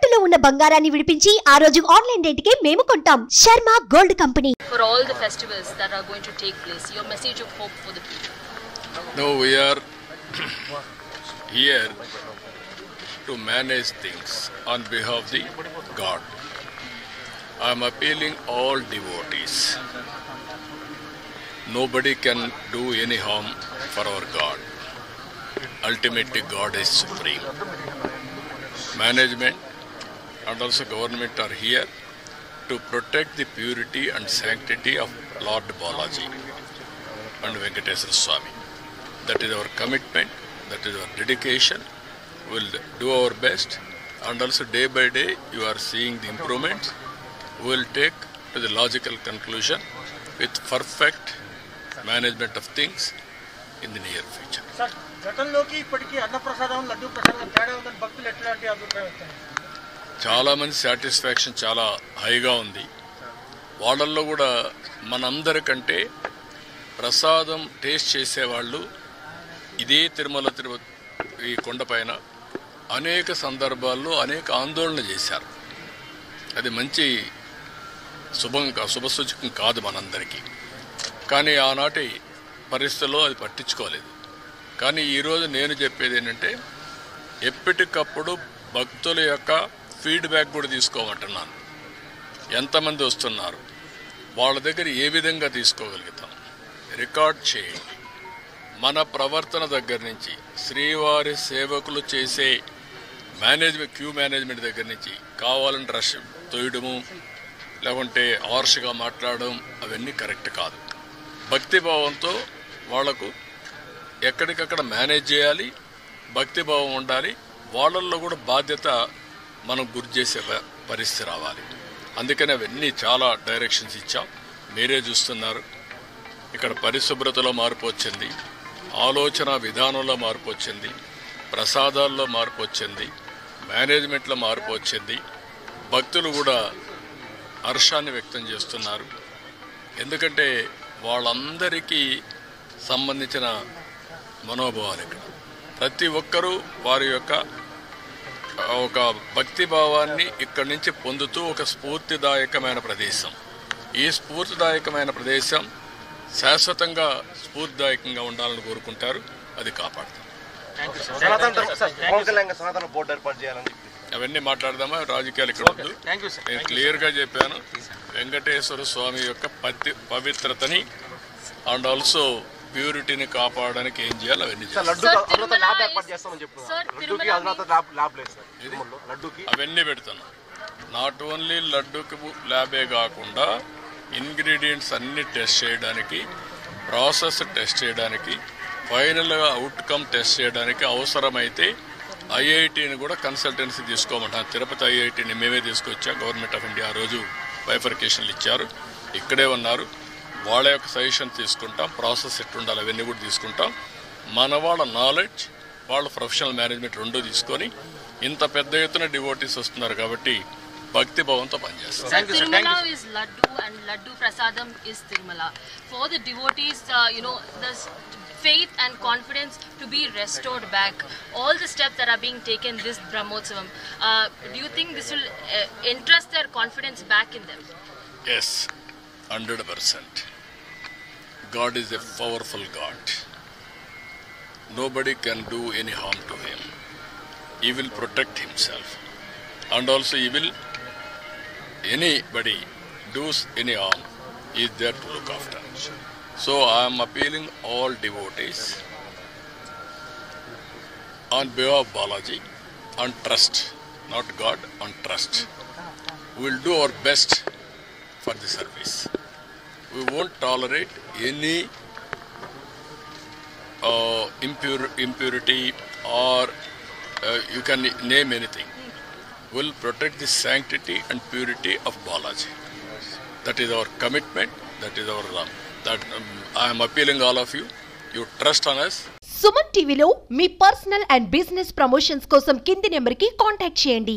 తాకట్టులో ఉన్న బంగారాన్ని విడిపించి ఆ రోజు ఆన్లైన్ రేటుకే మేము కొంటాం. Sharma gold company. For all the festivals that are going to take place, your message of hope for the people. No, we are here to manage things on behalf of the God. I am appealing all devotees. Nobody can do any harm for our God. Ultimately, God is supreme. Management and also government are here to protect the purity and sanctity of Lord Balaji and Venkateswara Swami. That is our commitment, that is our dedication. We will do our best, and also day by day you are seeing the improvements. We will take to the logical conclusion with perfect management of things in the near future. Sir, గతంలోకి ఇప్పటికీ అన్న ప్రసాదం లడ్డు ప్రసాదం తేడా ఉందని భక్తులు ఎట్లాంటి అభిప్రాయం వస్తుంది? చాలా మంది సాటిస్ఫాక్షన్ చాలా హైగా ఉంది. వాళ్ళల్లో కూడా మనందరికంటే ప్రసాదం టేస్ట్ చేసేవాళ్ళు ఇదే తిరుమల ఈ కొండపైన అనేక సందర్భాల్లో అనేక ఆందోళన చేశారు. అది మంచి శుభసూచకం కాదు మనందరికీ. కానీ ఆనాటి పరిస్థితుల్లో అది పట్టించుకోలేదు. కానీ ఈరోజు నేను చెప్పేది ఏంటంటే ఎప్పటికప్పుడు భక్తుల యొక్క ఫీడ్బ్యాక్ కూడా తీసుకోమంటున్నాను. ఎంతమంది వస్తున్నారు, వాళ్ళ దగ్గర ఏ విధంగా తీసుకోగలుగుతాం రికార్డ్ చేయండి. మన ప్రవర్తన దగ్గర నుంచి శ్రీవారి సేవకులు చేసే క్యూ మేనేజ్మెంట్ దగ్గర నుంచి కావాలని రష్ తోయడము లేకుంటే హార్ష్గా మాట్లాడడం అవన్నీ కరెక్ట్ కాదు. భక్తిభావంతో వాళ్లకు ఎక్కడికక్కడ మేనేజ్ చేయాలి, భక్తిభావం ఉండాలి. వాళ్ళల్లో కూడా బాధ్యత మనం గుర్తు చేసే పరిస్థితి రావాలి. అందుకని అవన్నీ చాలా డైరెక్షన్స్ ఇచ్చాం. మీరే చూస్తున్నారు, ఇక్కడ పరిశుభ్రతలో మార్పు వచ్చింది, ఆలోచన విధానంలో మార్పు వచ్చింది, ప్రసాదాల్లో మార్పు వచ్చింది, మేనేజ్మెంట్లో మార్పు వచ్చింది. భక్తులు కూడా హర్షాన్ని వ్యక్తం చేస్తున్నారు. ఎందుకంటే వాళ్ళందరికీ సంబంధించిన మనోభావాలు ఇక్కడ ప్రతి ఒక్కరూ వారి యొక్క ఒక భక్తిభావాన్ని ఇక్కడి నుంచి పొందుతూ ఒక స్ఫూర్తిదాయకమైన ప్రదేశం. ఈ స్ఫూర్తిదాయకమైన ప్రదేశం శాశ్వతంగా స్ఫూర్తిదాయకంగా ఉండాలని కోరుకుంటారు. అది కాపాడుతాం. అవన్నీ మాట్లాడదామా, రాజకీయాలు ఇక్కడ వద్దు. నేను క్లియర్గా చెప్పాను, వెంకటేశ్వర స్వామి యొక్క పవిత్రతని అండ్ ఆల్సో ప్యూరిటీని కాపాడడానికి ఏం చేయాలి అవన్నీ అవన్నీ పెడుతున్నాం. నాట్ ఓన్లీ లడ్డూకి ల్యాబే కాకుండా ఇంగ్రీడియంట్స్ అన్ని టెస్ట్ చేయడానికి, ప్రాసెస్ టెస్ట్ చేయడానికి, ఫైనల్గా అవుట్కమ్ టెస్ట్ చేయడానికి అవసరమైతే ఐఐటిని కూడా కన్సల్టెన్సీ తీసుకోమంటాం. తిరుపతి ఐఐటిని మేమే తీసుకొచ్చాం. గవర్నమెంట్ ఆఫ్ ఇండియా ఆ రోజు బైఫర్కేషన్లు ఇచ్చారు, ఇక్కడే ఉన్నారు. వాళ్ళ యొక్క సజెషన్ తీసుకుంటాం, ప్రాసెస్ ఎట్లుండాలి అవన్నీ కూడా తీసుకుంటాం. మన వాళ్ళ నాలెడ్జ్, వాళ్ళ ప్రొఫెషనల్ మేనేజ్మెంట్ రెండూ తీసుకొని ఇంత పెద్ద ఎత్తున డివోటీస్ వస్తున్నారు కాబట్టి భక్తి భావంతో పనిచేస్తాం. Tirumala is Laddu and Laddu Prasadam is Tirumala. For the devotees, there's faith and confidence to be restored back. All the steps that are being taken this Brahmotsavam, do you think this will entrust their confidence back in them? Yes, 100%. God is a powerful God. Nobody can do any harm to him. He will protect himself. And also anybody does any harm, he is there to look after. So I am appealing all devotees on behalf of Balaji, on trust, not God, on trust. We will do our best for the service. We won't tolerate any impurity or you can name anything. We will protect the sanctity and purity of Balaji. That is our commitment. That is our I am appealing all of you. You trust on us. Suman టీవీలో మీ personal and business promotions కోసం కింది నెంబర్కి contact చేయండి.